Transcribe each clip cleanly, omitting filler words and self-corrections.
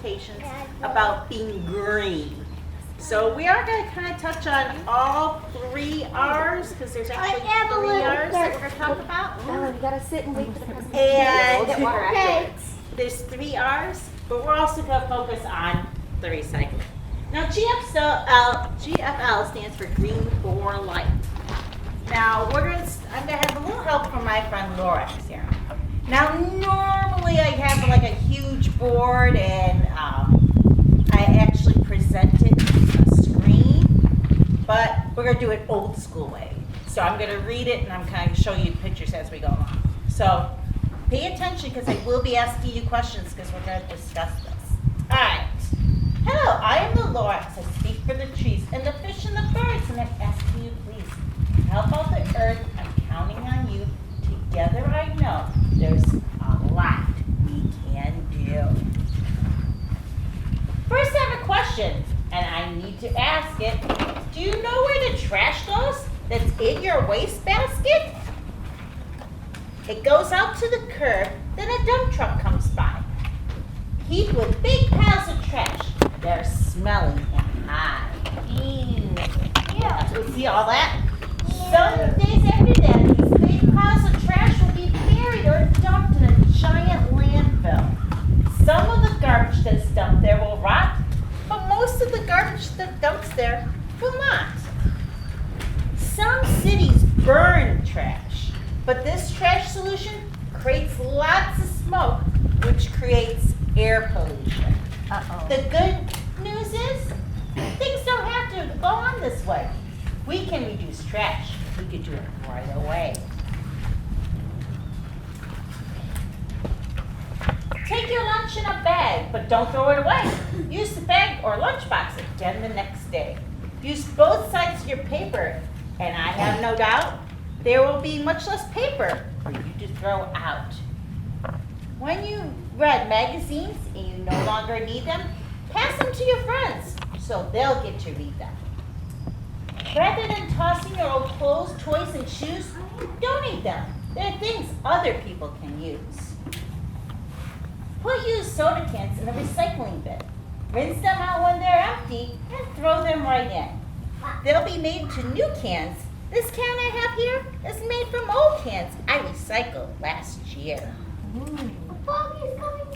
presentations about being green. So we are going to kind of touch on all 3 R's because there's actually 3 R's that we're going to talk about. Oh, you gotta sit and wait for the presentation. And We'll get water afterwards. there's 3 R's, but we're also going to focus on the recycling. Now GFL stands for Green for Life. Now I'm going to have a little help from my friend Laura here. Now normally I have like a huge board and I actually present it on a screen, but we're going to do it old school way. So I'm going to read it and I'm kind of show you pictures as we go along. So pay attention because I will be asking you questions because we're going to discuss this. All right. Hello, I am the Lorax. I speak for the trees and the fish and the birds, and I'm asking you please help out the earth. I'm counting on you. Together I know there's a lot we can do. First I have a question, and I need to ask it. Do you know where the trash goes that's in your wastebasket? It goes out to the curb, then a dump truck comes by, heaped with big piles of trash. They're smelly and hot. Yeah. So we see all that? Some days after that, these big piles of trash will be buried or dumped in a giant landfill. Some of the garbage that's dumped there will rot, but most of the garbage that dumps there will not. Some cities burn trash, but this trash solution creates lots of smoke, which creates air pollution. Uh-oh. The good news is, things don't have to go on this way. We can reduce trash. We could do it right away. Take your lunch in a bag, but don't throw it away. Use the bag or lunchbox again the next day. Use both sides of your paper, and I have no doubt there will be much less paper for you to throw out. When you read magazines and you no longer need them, pass them to your friends so they'll get to read them. Rather than tossing your old clothes, toys, and shoes, donate them. They're things other people can use. Put used soda cans in a recycling bin. Rinse them out when they're empty and throw them right in. They'll be made into new cans. This can I have here is made from old cans I recycled last year.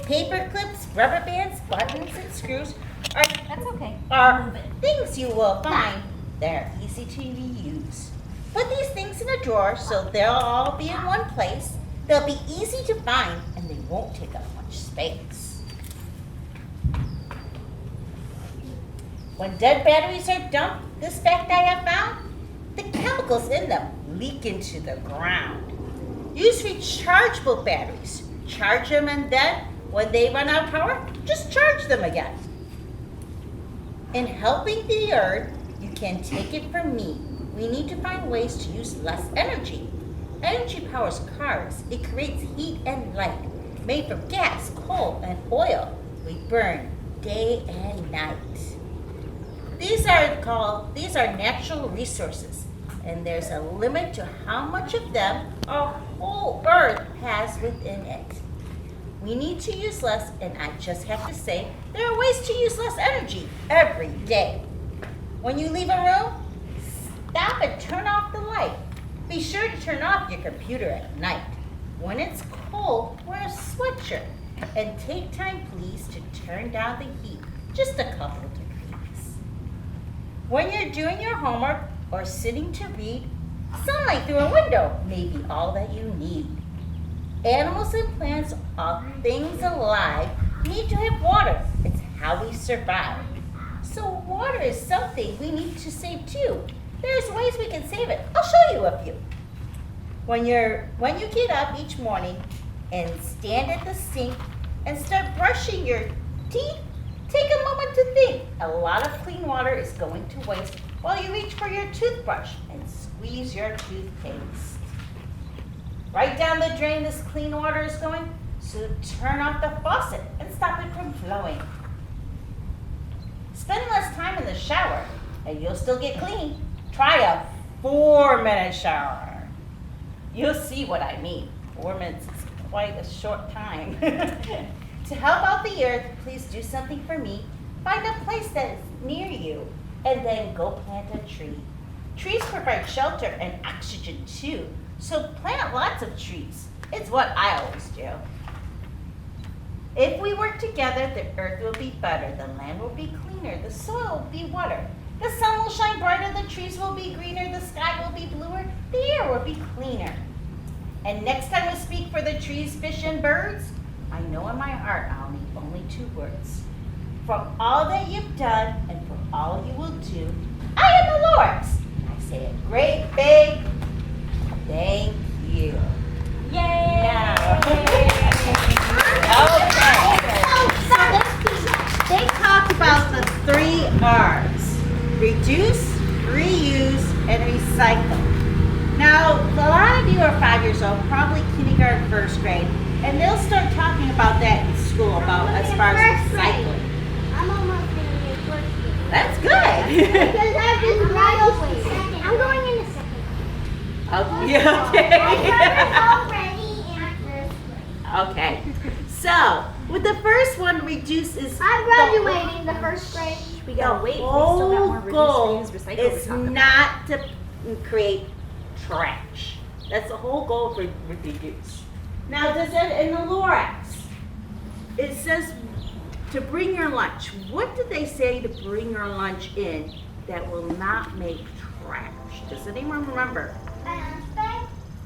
Paper clips, rubber bands, buttons, and screws That's okay. are things you will find that are easy to reuse. Put these things in a drawer so they'll all be in one place. They'll be easy to find and they won't take up much space. When dead batteries are dumped, this fact I have found, the chemicals in them leak into the ground. Use rechargeable batteries. Charge them and then, when they run out of power, just charge them again. In helping the earth, you can take it from me. We need to find ways to use less energy. Energy powers cars. It creates heat and light, made from gas, coal, and oil. We burn day and night. These are natural resources, and there's a limit to how much of them our whole earth has within it. We need to use less, and I just have to say, there are ways to use less energy every day. When you leave a room, stop and turn off the light. Be sure to turn off your computer at night. When it's cold, wear a sweatshirt. And take time, please, to turn down the heat just a couple degrees. When you're doing your homework or sitting to read, sunlight through a window may be all that you need. Animals and plants, all things alive, need to have water. It's how we survive. So water is something we need to save too. There's ways we can save it. I'll show you a few. When you get up each morning and stand at the sink and start brushing your teeth, take a moment to think. A lot of clean water is going to waste while you reach for your toothbrush and squeeze your toothpaste. Right down the drain this clean water is going, so turn off the faucet and stop it from flowing. Spend less time in the shower and you'll still get clean. Try a 4-minute shower. You'll see what I mean. 4 minutes is quite a short time. To help out the earth, please do something for me. Find a place that is near you, and then go plant a tree. Trees provide shelter and oxygen too, so plant lots of trees. It's what I always do. If we work together, the earth will be better, the land will be cleaner, the soil will be wetter, the sun will shine brighter, the trees will be greener, the sky will be bluer, the air will be cleaner. And next time we speak for the trees, fish, and birds, I know in my heart I'll need only 2 words. For all that you've done and for all you will do, I am the Lord's. I say a great big thank you. Yay! Now. Okay. They talked about the 3 R's. Reduce, reuse, and recycle. Now, a lot of you are 5 years old, probably kindergarten, 1st grade, and they'll start talking about that in school about as far as recycling. I'm almost going to be first grade. That's good. Because I've been graduating. Second. I'm going into second. Okay. Already in first grade. Okay. So, with the first one, reduce is I'm graduating the first grade. We the gotta wait. We still got whole more goal reduce, reuse, recycle to is talk about. not to create trash. That's the whole goal for reduce. Now, does it in the Lorax? It says to bring your lunch. What did they say to bring your lunch in that will not make trash? Does anyone remember?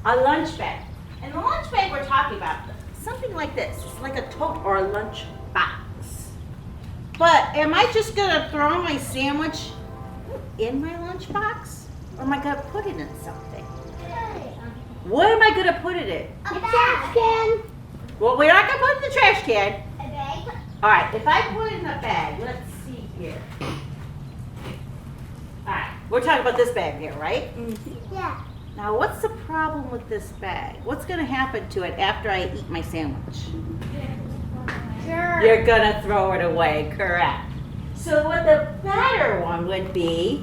A lunch bag. And the lunch bag we're talking about, something like this. It's like a tote or a lunch box. But am I just gonna throw my sandwich in my lunch box? Or am I gonna put it in something? What am I gonna put it in? A trash can. Well, we're not gonna put it in the trash can. A bag. Alright, if I put it in a bag, let's see here. Alright, we're talking about this bag here, right? Yeah. Now, what's the problem with this bag? What's gonna happen to it after I eat my sandwich? Sure. You're gonna throw it away, correct. So what the better one would be,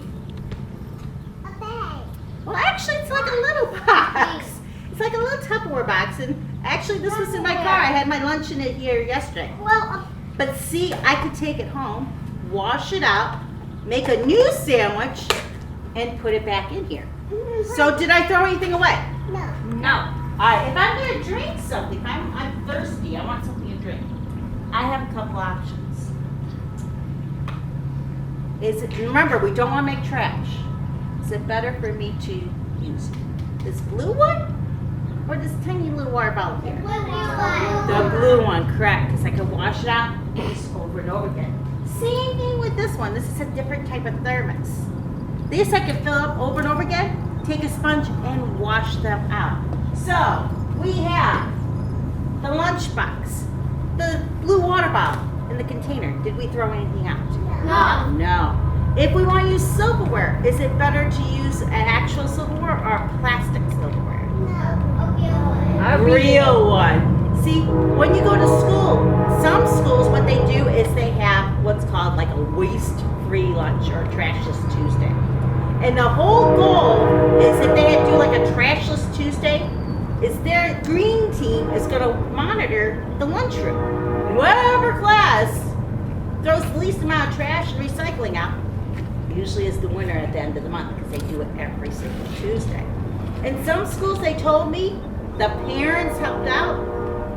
A bag. well actually it's like a little box. It's like a little Tupperware box, and actually this was in my car. I had my lunch in it here yesterday. Well, But see, I could take it home, wash it out, make a new sandwich, and put it back in here. So did I throw anything away? no. No. Alright, if I'm gonna drink something, if I'm thirsty, I want something to drink, I have a couple options. Remember, we don't want to make trash. Is it better for me to use this blue one or this tiny little water bottle here? The blue one, correct, because I can wash it out and use over and over again. Same thing with this one. This is a different type of thermos. This I can fill up over and over again, take a sponge and wash them out. So, we have the lunchbox, the blue water bottle, and the container. Did we throw anything out? No. No. If we want to use silverware, is it better to use an actual silverware or plastic silverware? A real one. See, when you go to school, some schools, what they do is they have what's called like a waste-free lunch or a trashless Tuesday. And the whole goal is if they do like a trashless Tuesday, is their green team is going to monitor the lunchroom. And whatever class throws the least amount of trash and recycling out usually is the winner at the end of the month because they do it every single Tuesday. In some schools, they told me the parents helped out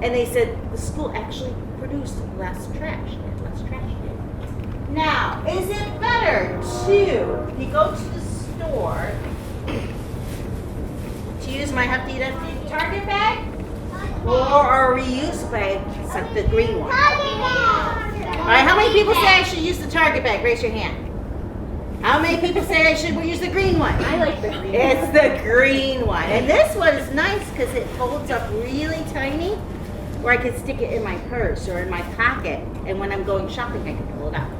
and they said the school actually produced less trash. They had less trash. Now, is it better to, if you go to the store, to use my hefty Target bag or a reuse bag, it's like the green one? All right, how many people say I should use the Target bag? Raise your hand. How many people say I should use the green one? I like the green. It's the green one. And this one is nice because it folds up really tiny where I can stick it in my purse or in my pocket. And when I'm going shopping, I can pull it out.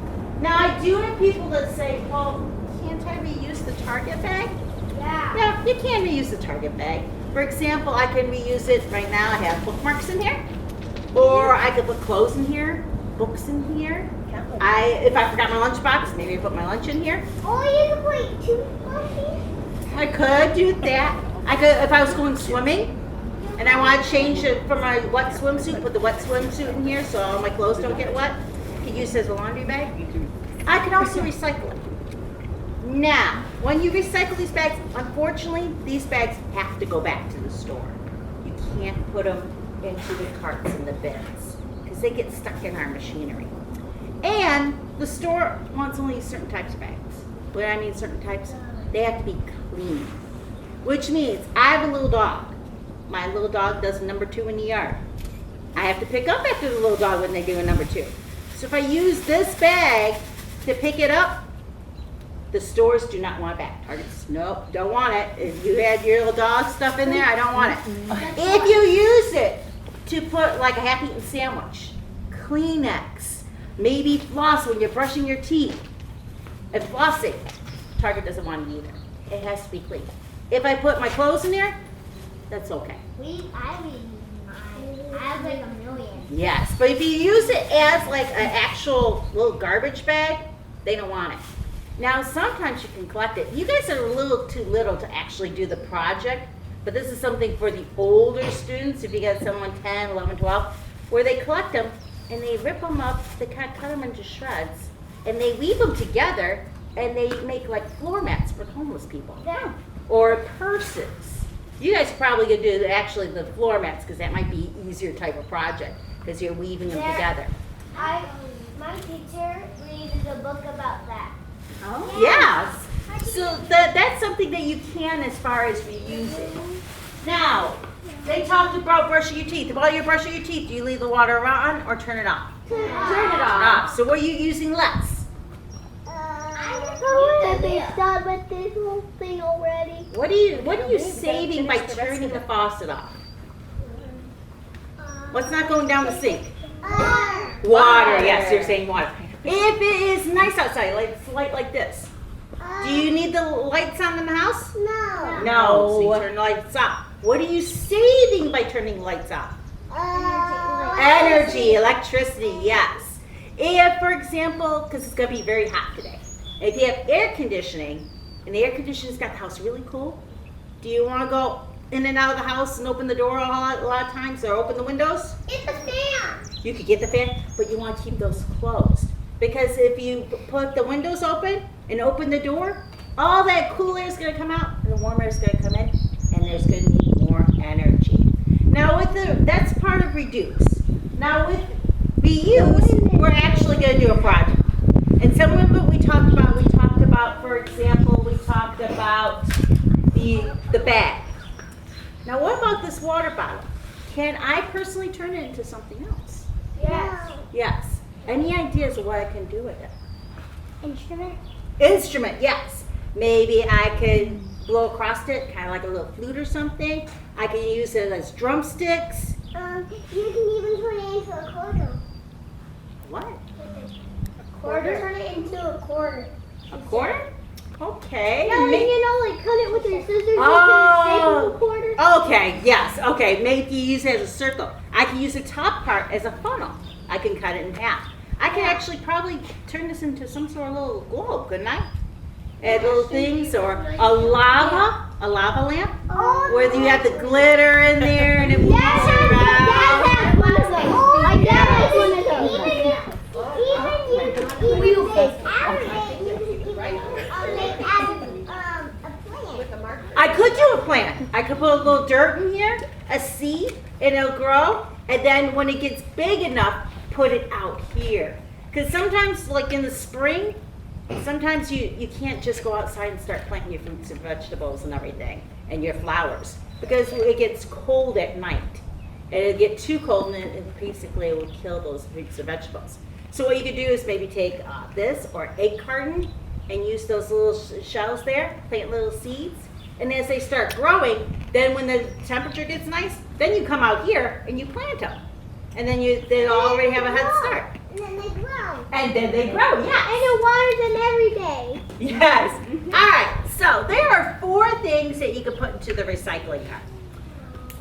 Now, I do have people that say, well, can't I reuse the Target bag? Yeah. Yeah, you can reuse the Target bag. For example, I can reuse it right now. I have bookmarks in here. Or I could put clothes in here, books in here. If I forgot my lunchbox, maybe I put my lunch in here. Oh, you can put 2 coffees? I could do that. I could, if I was going swimming, and I want to change it from my wet swimsuit, put the wet swimsuit in here so all my clothes don't get wet, I can use it as a laundry bag. I can also recycle it. Now, when you recycle these bags, unfortunately, these bags have to go back to the store. You can't put them into the carts and the bins because they get stuck in our machinery. And the store wants only certain types of bags. When I mean certain types, they have to be clean. Which means I have a little dog. My little dog does number 2 in the yard. I have to pick up after the little dog when they do a number 2. So if I use this bag to pick it up, the stores do not want it back. Targets, nope, don't want it. If you had your little dog stuff in there, I don't want it. If you use it to put like a half-eaten sandwich, Kleenex, maybe floss when you're brushing your teeth, and flossing, Target doesn't want it either. It has to be clean. If I put my clothes in there, that's okay. I have like a million. Yes, but if you use it as like an actual little garbage bag, they don't want it. Now, sometimes you can collect it. You guys are a little too little to actually do the project, but this is something for the older students, if you got someone 10, 11, 12, where they collect them and they rip them up, they kind of cut them into shreds, and they weave them together, and they make like floor mats for homeless people. Yeah. Or purses. You guys probably could do actually the floor mats because that might be easier type of project because you're weaving them together. My teacher reads a book about that. Oh, yes. So that's something that you can as far as reusing. Now, they talked about brushing your teeth. While you're brushing your teeth, do you leave the water on or turn it off? Turn it Off. So what are you using less? That they started with this whole thing already. What are you saving by turning the faucet off? What's not going down the sink? Water. Yes, you're saying water. If it is nice outside, like it's light like this, do you need the lights on in the house? No. No. So you turn the lights off. What are you saving by turning the lights off? Energy, electricity, yes. If, for example, because it's going to be very hot today, if you have air conditioning, and the air conditioning's got the house really cool, do you want to go in and out of the house and open the door a lot of times or open the windows? It's a fan. You could get the fan, but you want to keep those closed. Because if you put the windows open and open the door, all that cool air is going to come out and the warm air is going to come in, and there's going to need more energy. Now, that's part of reduce. Now, with reuse, we're actually going to do a project. And some of it we talked about, for example, we talked about the bag. Now, what about this water bottle? Can I personally turn it into something else? Yes. Yes. Any ideas of what I can do with it? Instrument? Instrument, yes. Maybe I could blow across it, kind of like a little flute or something. I can use it as drumsticks. You can even turn it into a quarter. What? Turn it into a quarter. A quarter? Okay. No, and like cut it with your scissors. Oh. You can quarter. Okay, yes, okay. Maybe use it as a circle. I can use the top part as a funnel. I can cut it in half. I can actually probably turn this into some sort of little globe, couldn't I? Add little things, or a lava lamp, where you have the glitter in there and it moves around. My dad has one of those. Even you can I could do a plant. I could put a little dirt in here, a seed, and it'll grow. And then when it gets big enough, put it out here. Because sometimes, like in the spring, sometimes you can't just go outside and start planting your fruits and vegetables and everything, and your flowers. Because it gets cold at night. And it'll get too cold, and it basically it will kill those fruits and vegetables. So what you could do is maybe take this or egg carton and use those little shells there, plant little seeds. And as they start growing, then when the temperature gets nice, then you come out here and you plant them. And then they already have a head start. And then they grow. And then they grow, yes. And you water them every day. Yes. All right, so there are 4 things that you can put into the recycling cart.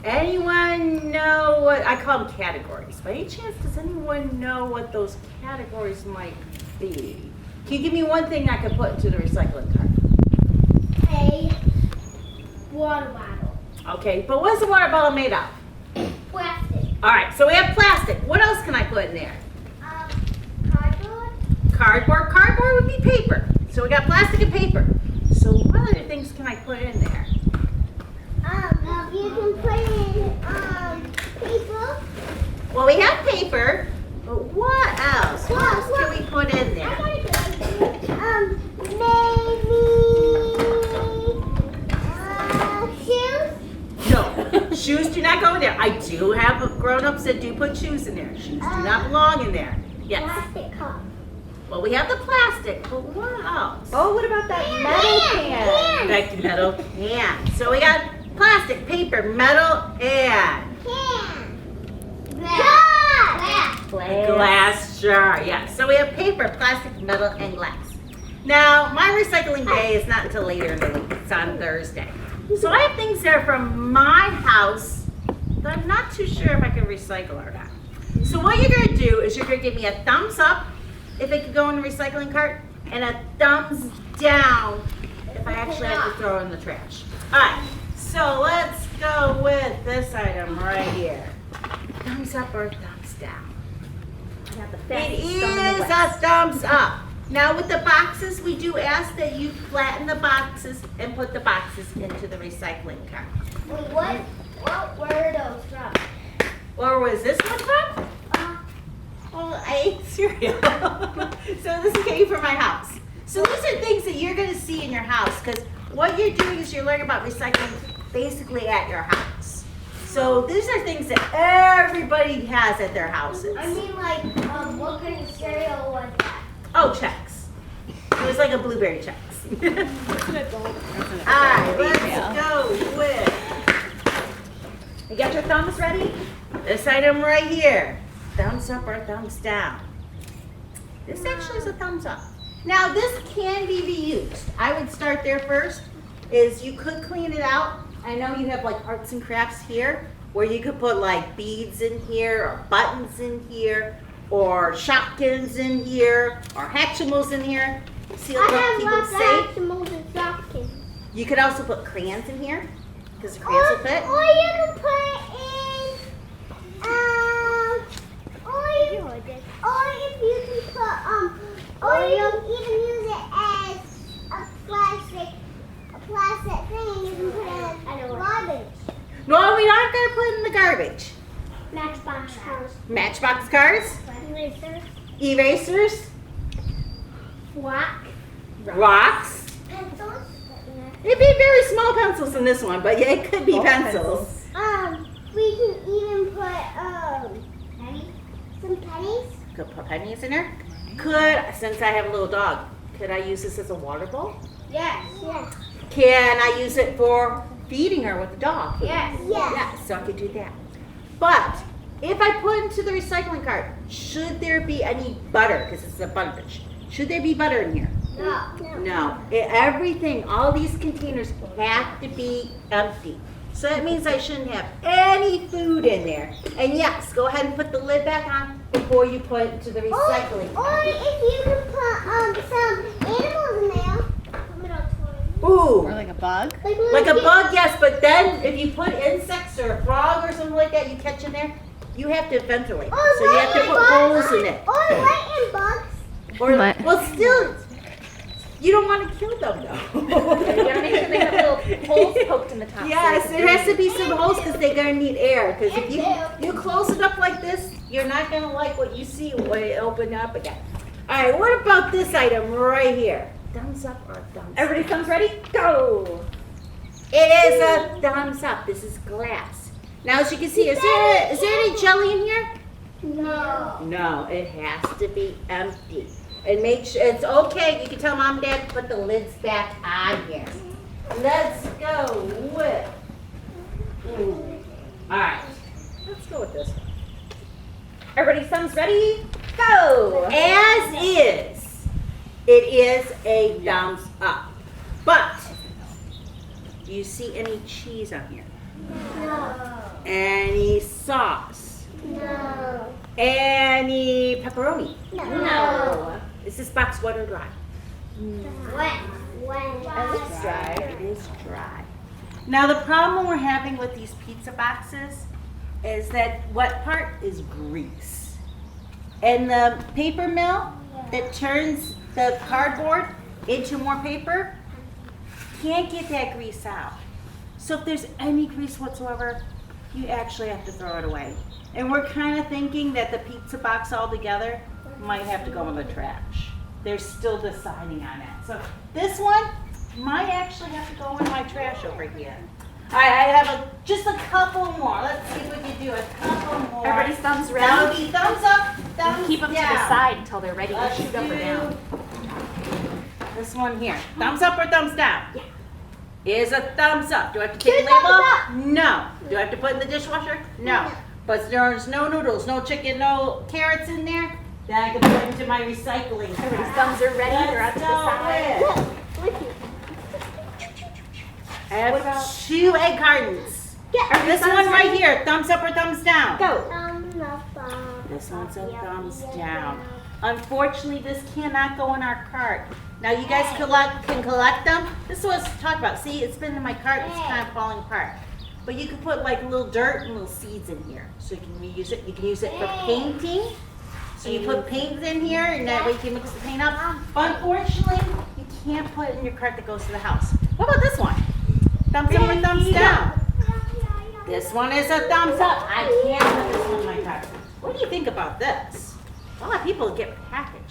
Anyone know what, I call them categories. By any chance, does anyone know what those categories might be? Can you give me one thing I could put into the recycling cart? A water bottle. Okay, but what's the water bottle made of? All right, so we have plastic. What else can I put in there? Cardboard. Cardboard. Cardboard would be paper. So we got plastic and paper. So what other things can I put in there? You can put in paper. Well, we have paper, but what else? What else can we put in I there? got a good idea. Maybe shoes. No, shoes do not go in there. I do have grown-ups that do put shoes in there. Shoes do not belong in there. Yes. Plastic cup. Well, we have the plastic, but what else? Oh, what about that metal can? That metal can. So we got plastic, paper, metal, and glass jar. Yeah. So we have paper, plastic, metal, and glass. Now, my recycling day is not until later in the week. It's on Thursday. So I have things there from my house that I'm not too sure if I can recycle or not. So what you're going to do is you're going to give me a thumbs up if it could go in the recycling cart, and a thumbs down if I actually have to throw it in the trash. All right, so let's go with this item right here. Thumbs up or thumbs down? I got the It fastest thumb in the is West. a thumbs up. Now with the boxes, we do ask that you flatten the boxes and put the boxes into the recycling cart. Wait, what were those from? Or was this one from? Well, I ate cereal. So this came from my house. So these are things that you're going to see in your house because what you're doing is you're learning about recycling basically at your house. So these are things that everybody has at their houses. I mean, like, what kind of cereal was that? Oh, Chex. It was like a blueberry Chex. All right, let's go with You got your thumbs ready? this item right here. Thumbs up or thumbs down? This actually is a thumbs up. Now this can be reused. I would start there first, is you could clean it out. I know you have like arts and crafts here, where you could put like beads in here, or buttons in here, or Shopkins in here, or Hatchimals in here. See what people say? You could also put crayons in here, because the crayons will fit. Or you can put it in, or if you can put, or you can even use it as a plastic thing, and you can put it in garbage. No, we aren't going to put it in the garbage. Matchbox cars. Matchbox cars, Erasers. erasers, rocks. Pencils. It'd be very small pencils in this one, but yeah, it could be Ball pencils. We can even put, some pennies. Could put pennies in there. Could, since I have a little dog, could I use this as a water bowl? Yes. Yes. Can I use it for feeding her with the dog? Yes. Yeah, so I could do that. But if I put into the recycling cart, should there be any butter? Because it's a bunch. Should there be butter in here? No. No. Everything, all these containers have to be empty. So that means I shouldn't have any food in there. And yes, go ahead and put the lid back on before you put it to the recycling. Or if you can put some animals in there. Ooh. Or like a bug? Like a bug, yes, but then if you put insects or a frog or something like that you catch in there, you have to ventilate. So you have to put holes in it. Or lightning bugs. Or, What? well, still, you don't want to kill them though. You gotta make sure they have little holes poked in the top. Yes, there has to be some holes because they're gonna need air. Because if you close it up like this, you're not gonna like what you see when it open up again. All right, what about this item right here? Thumbs up or thumbs up? Everybody thumbs ready? Go! It is a thumbs up. This is glass. Now, as you can see, is there any jelly in here? No. No, it has to be empty. And make sure it's okay. You can tell mom and dad to put the lids back on here. Let's go with. All right. Let's go with this one. Everybody thumbs ready? Go! As is, it is a thumbs up. But, do you see any cheese on here? No. Any sauce? No. Any pepperoni? No. Is this box wet or dry? Wet. It looks dry. It is dry. Now the problem we're having with these pizza boxes is that wet part is grease. And the paper mill that turns the cardboard into more paper can't get that grease out. So if there's any grease whatsoever, you actually have to throw it away. And we're kind of thinking that the pizza box altogether might have to go in the trash. They're still deciding on that. So this one might actually have to go in my trash over here. All right, I have just a couple more. Let's see if we can do a couple more. Everybody's thumbs ready? That would be thumbs up, thumbs Keep them down. to the side until they're ready to Let's shoot up or do down. This one here. Thumbs up or thumbs down? Yeah. Is a thumbs up. Do I have to take a Thumbs label? up. No. Do I have to put it in the dishwasher? No. But there's no noodles, no chicken, no carrots in there. Then I can put it into my recycling. Everybody's thumbs are ready. They're out to the side. I have What about- 2 egg cartons. Yeah. This one right here, thumbs up or thumbs down? Go. This one's a thumbs down. Unfortunately, this cannot go in our cart. Now you guys can collect them. This is what I was talking about. See, it's been in my cart, it's kind of falling apart. But you can put like little dirt and little seeds in here. So you can reuse it. You can use it for painting. So you put paint in here and that way you can mix the paint up. But unfortunately, you can't put it in your cart that goes to the house. What about this one? Thumbs up or thumbs down? This one is a thumbs up. I can't put this one in my cart. What do you think about this? A lot of people get packages.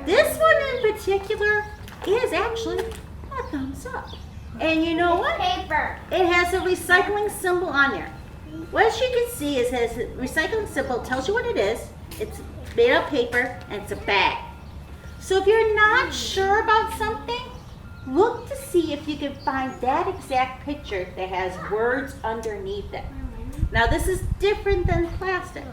This one in particular is actually a thumbs up. And you know what? Paper. It has a recycling symbol on there. What you can see is it has a recycling symbol, tells you what it is. It's made of paper and it's a bag. So if you're not sure about something, look to see if you can find that exact picture that has words underneath it. Now this is different than plastic.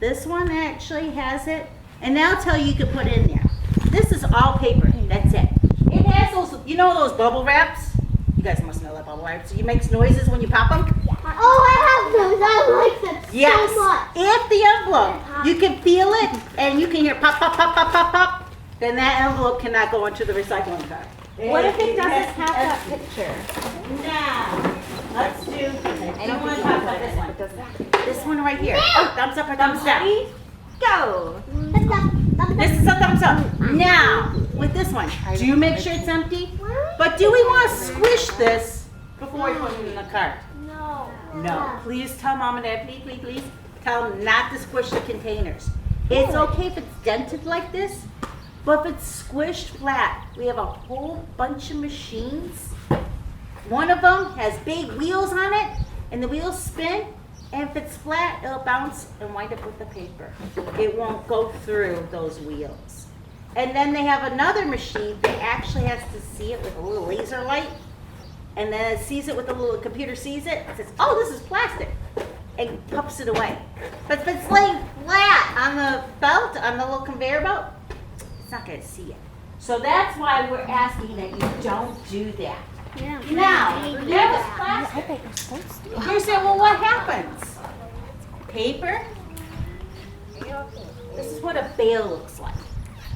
This one actually has it, and now I'll tell you can put it in there. This is all paper, that's it. It has those, you know those bubble wraps? You guys must know that bubble wraps. It makes noises when you pop them? Oh, I have those. I like them Yes. so much. If the envelope, you can feel it, and you can hear pop, pop, pop, pop, pop, pop, then that envelope cannot go into the recycling cart. What if it doesn't has- have that picture? Now, let's do, I don't want to talk about this one. It doesn't. This one right here. Thumbs up or thumbs down? Go. This is a thumbs up. Now, with this one, do you make sure it's empty? But do we want to squish this before we put it in the cart? No. No. Please tell mom and dad, please, please, please, tell them not to squish the containers. It's okay if it's dented like this, but if it's squished flat, we have a whole bunch of machines. One of them has big wheels on it, and the wheels spin, and if it's flat, it'll bounce and wind up with the paper. It won't go through those wheels. And then they have another machine that actually has to see it with a little laser light, and then it sees it with a little computer sees it, and says, oh, this is plastic, and puffs it away. But if it's laying flat on the belt, on the little conveyor belt, it's not gonna see it. So that's why we're asking that you don't do that. Now, that was plastic. You're saying, well, what happens? Paper? This is what a bale looks like.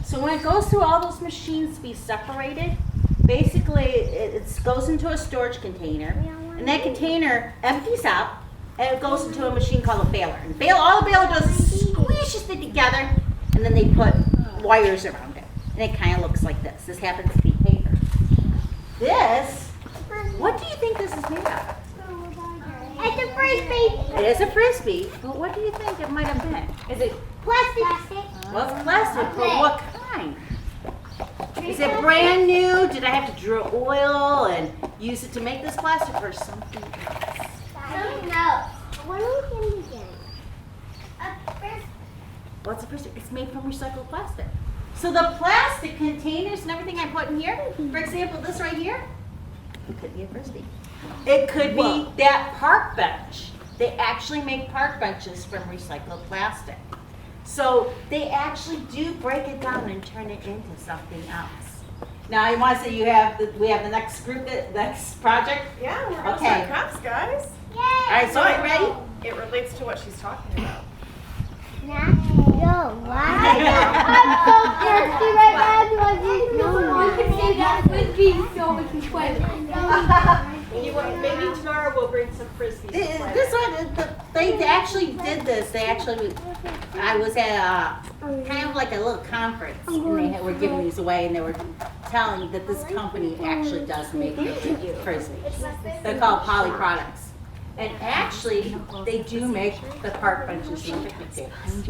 So when it goes through all those machines to be separated, basically it goes into a storage container, and that container empties out, and it goes into a machine called a baler. And all the baler does is squishes it together, and then they put wires around it. And it kind of looks like this. This happens to be paper. This, what do you think this is made of? It's a frisbee. It is a frisbee, but what do you think it might have been? Is it Plastic. Well, it's plastic, but what kind? Is it brand new? Did I have to drill oil and use it to make this plastic or something else? No. What are we going to get? A frisbee. What's a frisbee? It's made from recycled plastic. So the plastic containers and everything I put in here, for example, this right here, it could be a frisbee. It could be that park bench. They actually make park benches from recycled plastic. So they actually do break it down and turn it into something else. Now you want to say we have the next group, next project? Yeah, we're Okay. outside cups, guys. Yay. All right, so are you ready? It relates to what she's talking about. No, why? I'm so thirsty right now. No, you can see that frisbee so we can swim. Maybe tomorrow we'll bring some frisbees. to play. This one, they actually did this. I was at kind of like a little conference, and they were giving these away, and they were telling that this company actually does make the frisbees. They're called Poly Products. And actually, they do make the park benches and the picnic tables.